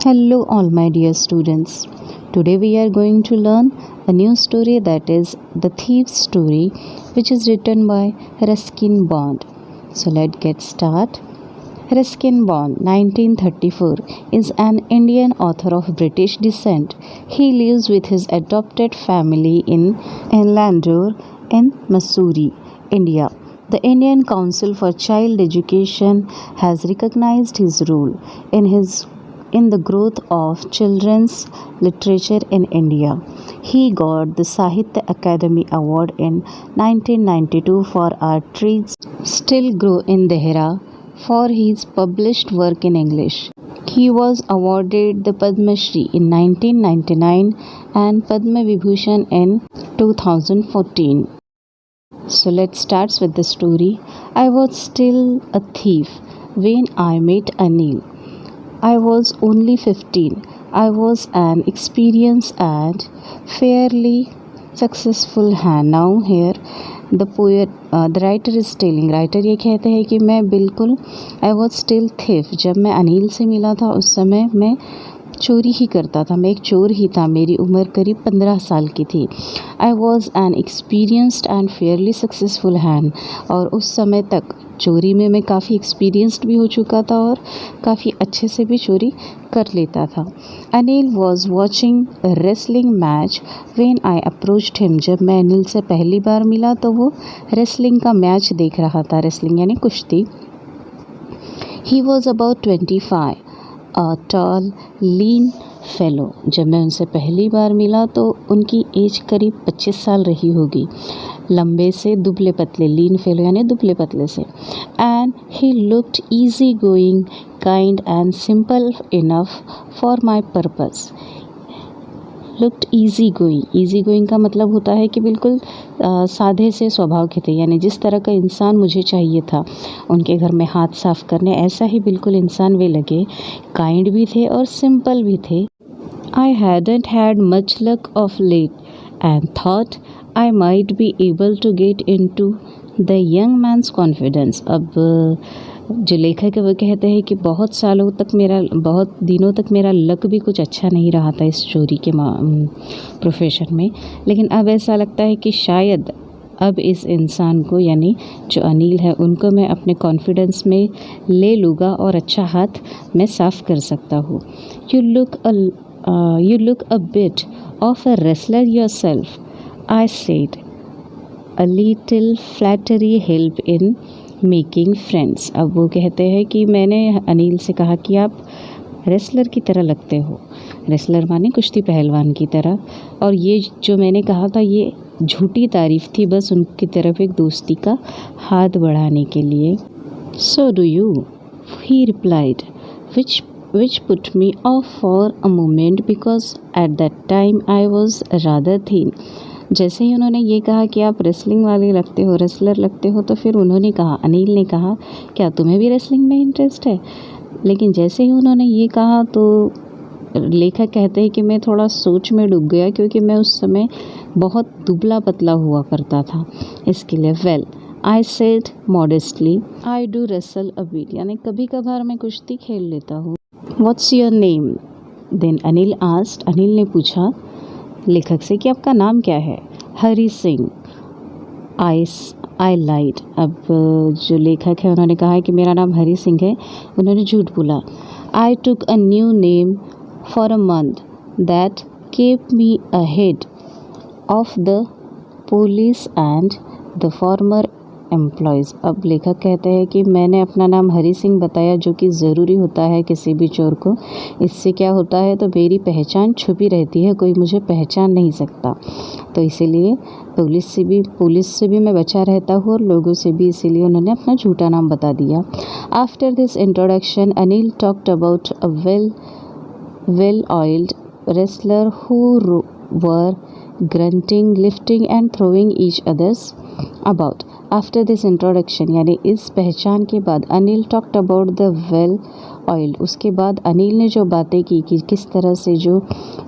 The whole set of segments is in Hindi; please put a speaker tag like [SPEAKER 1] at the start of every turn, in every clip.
[SPEAKER 1] Hello, all my dear students. Today we are going to learn a new story, that is The Thief's Story, which is written by Ruskin Bond. So let's get started. Ruskin Bond, 1934, is an Indian author of British descent. He lives with his adopted family in Landour in Missouri, India. The Indian Council for Child Education has recognized his role in the growth of children's literature in India. He got the Sahitya Akademi Award in 1992 for Our Trees Still Grow in Dehra for his published work in English. He was awarded the Padma Shri in 1999 and Padma Vibhushan in 2014. So let's start with the story. I was still a thief when I met Anil. I was only 15. I was an experienced and fairly successful hand. Now here the writer is telling. Writer ये कहते हैं कि मैं बिल्कुल I was still thief. जब मैं अनिल से मिला था उस समय मैं चोरी ही करता था, मैं एक चोर ही था। मेरी उम्र करीब 15 साल की थी। I was an experienced and Fairlie successful hand, और उस समय तक चोरी में मैं काफ़ी एक्सपीरियंस्ड भी हो चुका था और काफ़ी अच्छे से भी चोरी कर लेता था। Anil was watching wrestling match when I approached him. जब मैं अनिल से पहली बार मिला तो वो रेसलिंग का मैच देख रहा था। रेसलिंग यानी कुश्ती। He was about 25, a tall lean fellow. जब मैं उनसे पहली बार मिला तो उनकी एज करीब 25 साल रही होगी। लंबे से दुबले पतले, लीन फेलो यानी दुबले पतले से। And he looked easy going, kind and simple enough for my purpose. Looked easy going का मतलब होता है कि बिल्कुल सादे से स्वभाव के थे, यानी जिस तरह का इंसान मुझे चाहिए था उनके घर में हाथ साफ करने, ऐसा ही बिल्कुल इंसान वे लगे। काइंड भी थे और सिंपल भी थे। I hadn't had much luck of late and thought I might be able to get into the young man's confidence. अब जो लेखक है वो कहते हैं कि बहुत दिनों तक मेरा लक भी कुछ अच्छा नहीं रहा था इस चोरी के प्रोफेशन में, लेकिन अब ऐसा लगता है कि शायद अब इस इंसान को, यानी जो अनिल है, उनको मैं अपने कॉन्फिडेंस में ले लूँगा और अच्छा हाथ मैं साफ कर सकता हूँ। You look a bit of a wrestler yourself, I said. A little flattery help in making friends. अब वो कहते हैं कि मैंने अनिल से कहा कि आप रेसलर की तरह लगते हो। रेसलर माने कुश्ती पहलवान की तरह। और ये जो मैंने कहा था ये झूठी तारीफ़ थी, बस उनकी तरफ एक दोस्ती का हाथ बढ़ाने के लिए। So do you, he replied, which put me off for a moment because at that time I was rather thin. जैसे ही उन्होंने ये कहा कि आप रेसलिंग वाले लगते हो, रेसलर लगते हो, तो फिर उन्होंने कहा, अनिल ने कहा, क्या तुम्हें भी रेसलिंग में इंटरेस्ट है? लेकिन जैसे ही उन्होंने ये कहा तो लेखक कहते हैं कि मैं थोड़ा सोच में डूब गया, क्योंकि मैं उस समय बहुत दुबला पतला हुआ करता था। इसके लिए well I said modestly, I do wrestle a bit, यानी कभी कभार मैं कुश्ती खेल लेता हूँ। What's your name then Anil asked. Anil ने पूछा लेखक से कि आपका नाम क्या है? हरी सिंह। आई लाइड। अब जो लेखक है उन्होंने कहा है कि मेरा नाम हरी सिंह है, उन्होंने झूठ बोला। I took a new name for a month that kept me ahead of the police and the former employees. अब लेखक कहते हैं कि मैंने अपना नाम हरी सिंह बताया, जो कि ज़रूरी होता है किसी भी चोर को। इससे क्या होता है, तो मेरी पहचान छुपी रहती है, कोई मुझे पहचान नहीं सकता। तो इसीलिए पुलिस से भी मैं बचा रहता हूँ और लोगों से भी, इसीलिए उन्होंने अपना झूठा नाम बता दिया। After this introduction Anil talked about a well oiled wrestler who were grunting, lifting and throwing each others about. After this introduction, यानी इस पहचान के बाद, Anil talked about the well oil. उसके बाद अनिल ने जो बातें की कि किस तरह से जो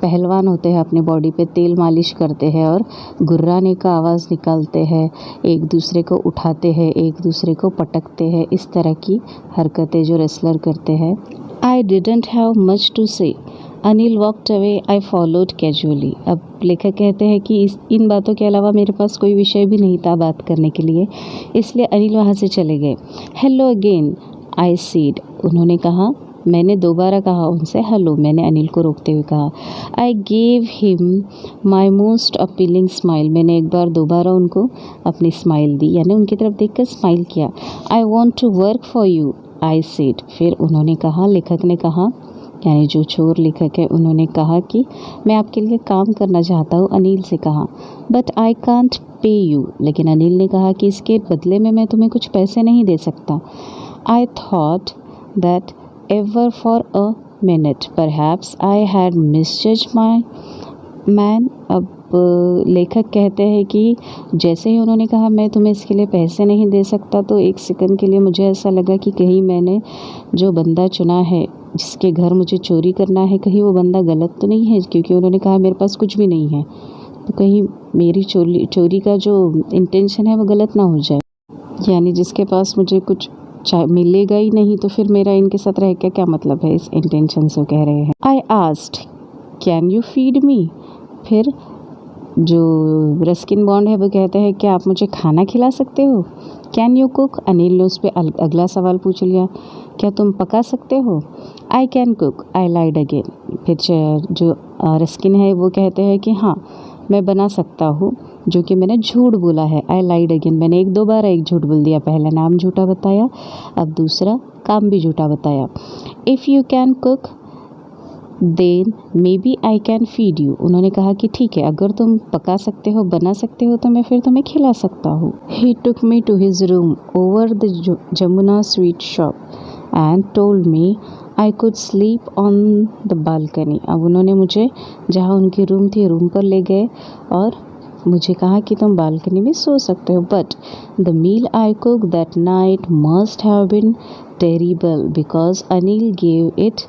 [SPEAKER 1] पहलवान होते हैं अपने बॉडी पे तेल मालिश करते हैं और गुर्राने का आवाज़ निकालते हैं, एक दूसरे को उठाते हैं, एक दूसरे को पटकते हैं, इस तरह की हरकतें जो रेसलर करते हैं। I didn't have much to say. Anil walked away, I followed casually. अब लेखक कहते हैं कि इन बातों के अलावा मेरे पास कोई विषय भी नहीं था बात करने के लिए, इसलिए अनिल वहाँ से चले गए। हेलो अगेन, आई सीड। उन्होंने कहा, मैंने दोबारा कहा उनसे हेलो, मैंने अनिल को रोकते हुए कहा। I gave him my most appealing smile. मैंने एक बार दोबारा उनको अपनी स्माइल दी, यानी उनकी तरफ देखकर स्माइल किया। I want to work for you, I said. फिर उन्होंने कहा, लेखक ने कहा, यानी जो चोर लेखक है, उन्होंने कहा कि मैं आपके लिए काम करना चाहता हूँ। अनिल से कहा, but I can't pay you. लेकिन अनिल ने कहा कि इसके बदले में मैं तुम्हें कुछ पैसे नहीं दे सकता। I thought that ever for a minute perhaps I had misjudge my man. अब लेखक कहते हैं कि जैसे ही उन्होंने कहा मैं तुम्हें इसके लिए पैसे नहीं दे सकता, तो एक सेकंड के लिए मुझे ऐसा लगा कि कहीं मैंने जो बंदा चुना है, जिसके घर मुझे चोरी करना है, कहीं वो बंदा गलत तो नहीं है, क्योंकि उन्होंने कहा मेरे पास कुछ भी नहीं है, तो कहीं मेरी चोरी का जो इंटेंशन है वो गलत ना हो जाए। यानी जिसके पास मुझे कुछ मिलेगा ही नहीं, तो फिर मेरा इनके साथ रह के क्या मतलब है, इस इंटेंशन से कह रहे हैं। I asked, can you feed me. फिर जो रस्किन बॉन्ड है वो कहते हैं, क्या आप मुझे खाना खिला सकते हो। Can you cook. अनिल ने उस पर अगला सवाल पूछ लिया, क्या तुम पका सकते हो। I can cook, I lied again. फिर जो रस्किन है वो कहते हैं कि हाँ मैं बना सकता हूँ, जो कि मैंने झूठ बोला है। आई लाइड अगेन, मैंने दोबारा एक झूठ बोल दिया। पहला नाम झूठा बताया, अब दूसरा काम भी झूठा बताया। If you can cook then maybe I can feed you. उन्होंने कहा कि ठीक है, अगर तुम पका सकते हो, बना सकते हो, तो मैं फिर तुम्हें खिला सकता हूँ। He took me to his room over the Jamuna sweet shop and told me I could sleep on the balcony. अब उन्होंने मुझे जहाँ उनकी रूम थी, रूम पर ले गए और मुझे कहा कि तुम बालकनी में सो सकते हो। But the meal I cook that night must have been terrible because Anil gave it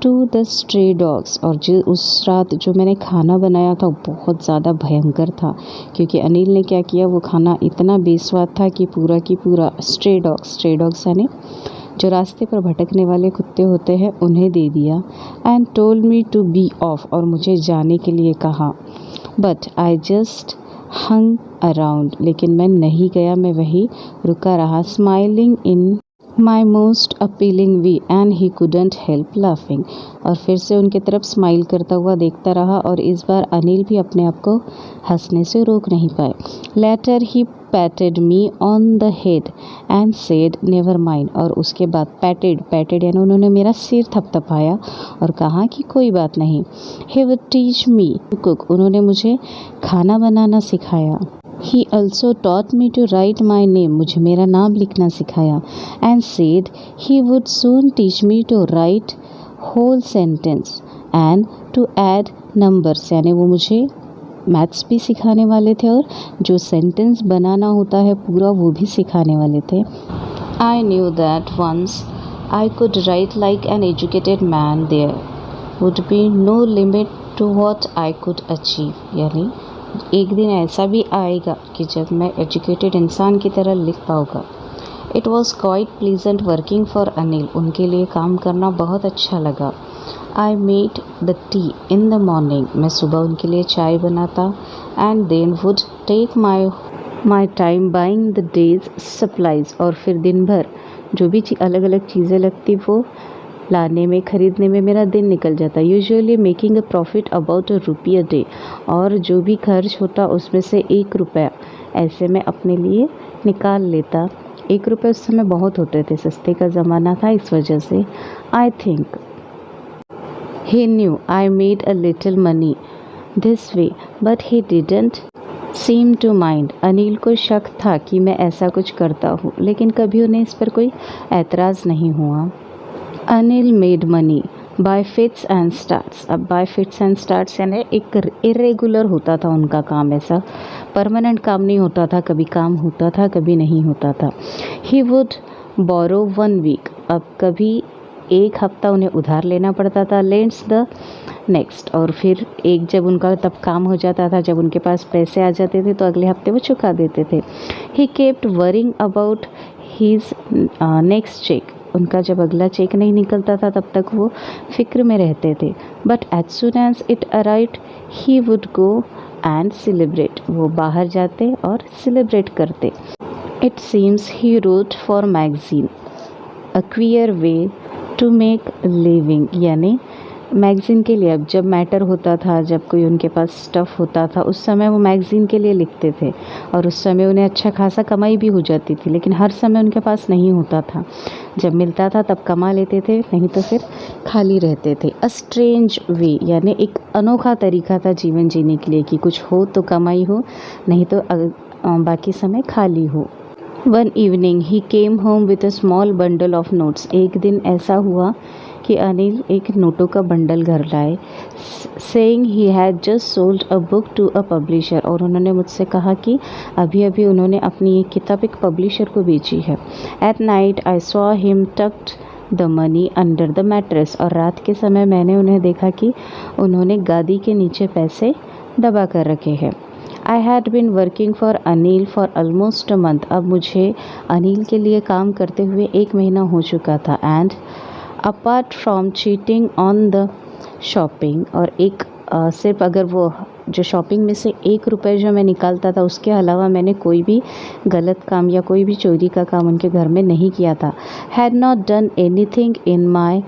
[SPEAKER 1] to the stray dogs. और जो उस रात जो मैंने खाना बनाया था वो बहुत ज़्यादा भयंकर था, क्योंकि अनिल ने क्या किया, वो खाना इतना बेस्वाद था कि पूरा की पूरा स्ट्रे डॉग्स यानी जो रास्ते पर भटकने वाले कुत्ते होते हैं, उन्हें दे दिया। And told me to be off, और मुझे जाने के लिए कहा। But I just hung around, लेकिन मैं नहीं गया, मैं वहीं रुका रहा। Smiling in my most appealing way and he couldn't help laughing. और फिर से उनकी तरफ स्माइल करता हुआ देखता रहा, और इस बार अनिल भी अपने आप को हंसने से रोक नहीं पाए। Later he patted me on the head and said never mind. और उसके बाद पैटेड यानी उन्होंने मेरा सिर थपथपाया और कहा कि कोई बात नहीं। He would teach me to cook. उन्होंने मुझे खाना बनाना सिखाया। He also taught me to write my name, मुझे मेरा नाम लिखना सिखाया। And said he would soon teach me to write whole sentence and to add numbers, यानी वो मुझे मैथ्स भी सिखाने वाले थे और जो सेंटेंस बनाना होता है पूरा, वो भी सिखाने वाले थे। I knew that once I could write like an educated man, there would be no limit to what I could achieve, यानी एक दिन ऐसा भी आएगा कि जब मैं एजुकेटेड इंसान की तरह लिख पाऊँगा। It was quite pleasant working for Anil. उनके लिए काम करना बहुत अच्छा लगा। I made the tea in the morning. मैं सुबह उनके लिए चाय बनाता। And then would take my time buying the day's supplies. और फिर दिन भर जो भी अलग अलग चीज़ें लगती वो लाने में, ख़रीदने में मेरा दिन निकल जाता। Usually making a profit about ₹1 a day. और जो भी खर्च होता उसमें से ₹1 ऐसे मैं अपने लिए निकाल लेता। ₹1 उस समय बहुत होते थे, सस्ते का ज़माना था, इस वजह से। I think he knew I made a little money this way but he didn't seem to mind. Anil को शक था कि मैं ऐसा कुछ करता हूँ, लेकिन कभी उन्हें इस पर कोई एतराज़ नहीं हुआ। Anil made money by fits and starts. अब बाय फिट्स एंड स्टार्ट्स यानी एक इरेगुलर होता था उनका काम, ऐसा परमानेंट काम नहीं होता था, कभी काम होता था कभी नहीं होता था। He would borrow 1 week. अब कभी एक हफ्ता उन्हें उधार लेना पड़ता था, लेंड्स द नेक्स्ट, और फिर एक जब उनका तब काम हो जाता था, जब उनके पास पैसे आ जाते थे तो अगले हफ्ते वो चुका देते थे। He kept worrying about his next cheque, उनका जब अगला चेक नहीं निकलता था तब तक वो फिक्र में रहते थे। But as soon as it arrived he would go and celebrate, वो बाहर जाते और सेलिब्रेट करते। It seems he wrote for magazine a queer way to make living, यानी मैगज़ीन के लिए अब जब मैटर होता था, जब कोई उनके पास स्टफ़ होता था, उस समय वो मैगज़ीन के लिए लिखते थे और उस समय उन्हें अच्छा खासा कमाई भी हो जाती थी, लेकिन हर समय उनके पास नहीं होता था। जब मिलता था तब कमा लेते थे, नहीं तो फिर खाली रहते थे। अ स्ट्रेंज वे, यानी एक अनोखा तरीका था जीवन जीने के लिए कि कुछ हो तो कमाई हो, नहीं तो बाकी समय खाली हो। One evening he came home with a small bundle of notes, एक दिन ऐसा हुआ कि अनिल एक नोटों का बंडल घर लाए, saying he had just sold a book to a publisher, और उन्होंने मुझसे कहा कि अभी अभी उन्होंने अपनी एक किताब एक पब्लिशर को बेची है। At night I saw him tucked the money under the mattress, और रात के समय मैंने उन्हें देखा कि उन्होंने गादी के नीचे पैसे दबा कर रखे हैं। I had been working for Anil for almost a month, अब मुझे अनिल के लिए काम करते हुए 1 महीना हो चुका था। And apart from cheating on the shopping, और एक सिर्फ अगर वो जो शॉपिंग में से 1 रुपये जो मैं निकालता था उसके अलावा मैंने कोई भी गलत काम या कोई भी चोरी का काम उनके घर में नहीं किया था। Had not done anything in my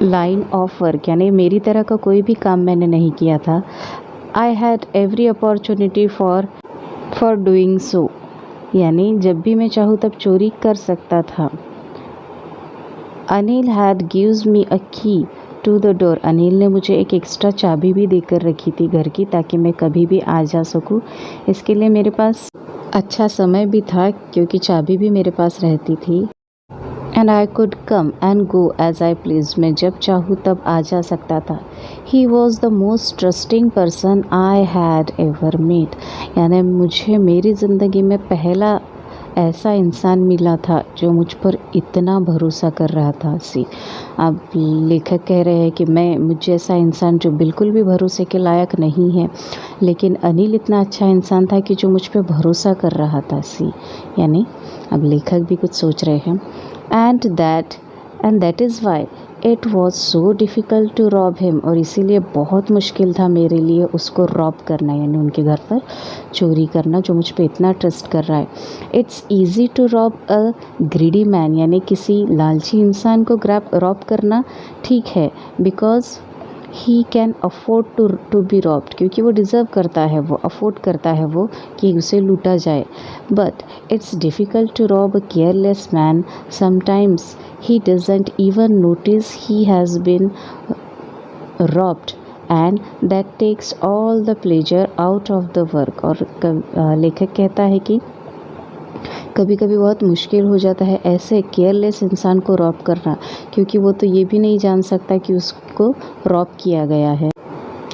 [SPEAKER 1] line of work, यानी मेरी तरह का कोई भी काम मैंने नहीं किया था। I had every opportunity for doing so, यानी जब भी मैं चाहूँ तब चोरी कर सकता था। अनिल हैड गिव्स मी अ की टू द डोर, अनिल ने मुझे एक एक्स्ट्रा चाबी भी देकर रखी थी घर की, ताकि मैं कभी भी आ जा सकूँ। इसके लिए मेरे पास अच्छा समय भी था क्योंकि चाबी भी मेरे पास रहती थी। And I could come and go as I please, मैं जब चाहूँ तब आ जा सकता था। He was the most trusting person I had ever met, यानी मुझे मेरी ज़िंदगी में पहला ऐसा इंसान मिला था जो मुझ पर इतना भरोसा कर रहा था। अब लेखक कह रहे हैं कि मुझे ऐसा इंसान जो बिल्कुल भी भरोसे के लायक नहीं है, लेकिन अनिल इतना अच्छा इंसान था कि जो मुझ पर भरोसा कर रहा था। यानी अब लेखक भी कुछ सोच रहे हैं। And that is why it was so difficult to rob him, और इसीलिए बहुत मुश्किल था मेरे लिए उसको रॉब करना, यानी उनके घर पर चोरी करना जो मुझ पे इतना ट्रस्ट कर रहा है। It's easy to rob a greedy man, यानी किसी लालची इंसान को रॉब करना ठीक है, because he can afford to be robbed, क्योंकि वो डिज़र्व करता है, वो अफोर्ड करता है वो कि उसे लूटा जाए। But it's difficult to rob a careless man, sometimes he doesn't even notice he has been robbed and that takes all the pleasure out of the work। और लेखक कहता है कि कभी कभी बहुत मुश्किल हो जाता है ऐसे केयरलेस इंसान को रॉब करना, क्योंकि वो तो ये भी नहीं जान सकता कि उसको रॉब किया गया है,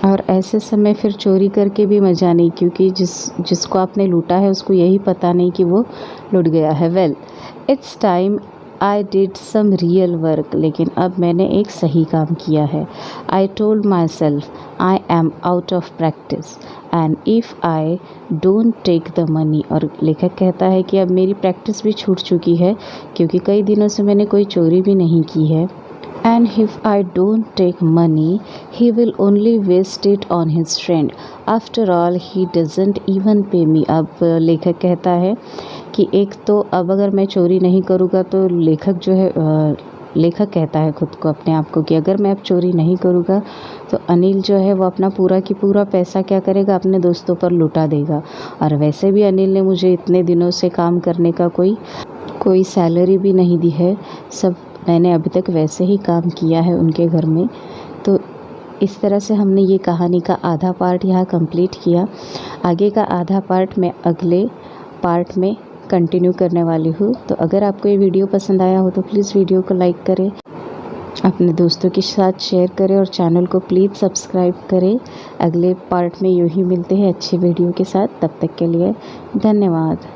[SPEAKER 1] और ऐसे समय फिर चोरी करके भी मज़ा नहीं, क्योंकि जिसको आपने लूटा है उसको यही पता नहीं कि वो लुट गया है। Well it's time I did some real work, लेकिन अब मैंने एक सही काम किया है। I told myself I am out of practice and if I don't take the money, और लेखक कहता है कि अब मेरी प्रैक्टिस भी छूट चुकी है क्योंकि कई दिनों से मैंने कोई चोरी भी नहीं की है। And if I don't take money, he will only waste it on his friend. After all, he doesn't even pay me. अब लेखक कहता है कि एक तो अब अगर मैं चोरी नहीं करूँगा तो लेखक जो है लेखक कहता है खुद को, अपने आप को, कि अगर मैं अब चोरी नहीं करूँगा तो अनिल जो है वो अपना पूरा की पूरा पैसा क्या करेगा, अपने दोस्तों पर लुटा देगा। और वैसे भी अनिल ने मुझे इतने दिनों से काम करने का कोई सैलरी भी नहीं दी है, सब मैंने अभी तक वैसे ही काम किया है उनके घर में। तो इस तरह से हमने ये कहानी का आधा पार्ट यहाँ कंप्लीट किया। आगे का आधा पार्ट मैं अगले पार्ट में कंटिन्यू करने वाली हूँ। तो अगर आपको ये वीडियो पसंद आया हो तो प्लीज़ वीडियो को लाइक करें, अपने दोस्तों के साथ शेयर करें और चैनल को प्लीज़ सब्सक्राइब करें। अगले पार्ट में यूँ ही मिलते हैं अच्छी वीडियो के साथ, तब तक के लिए धन्यवाद।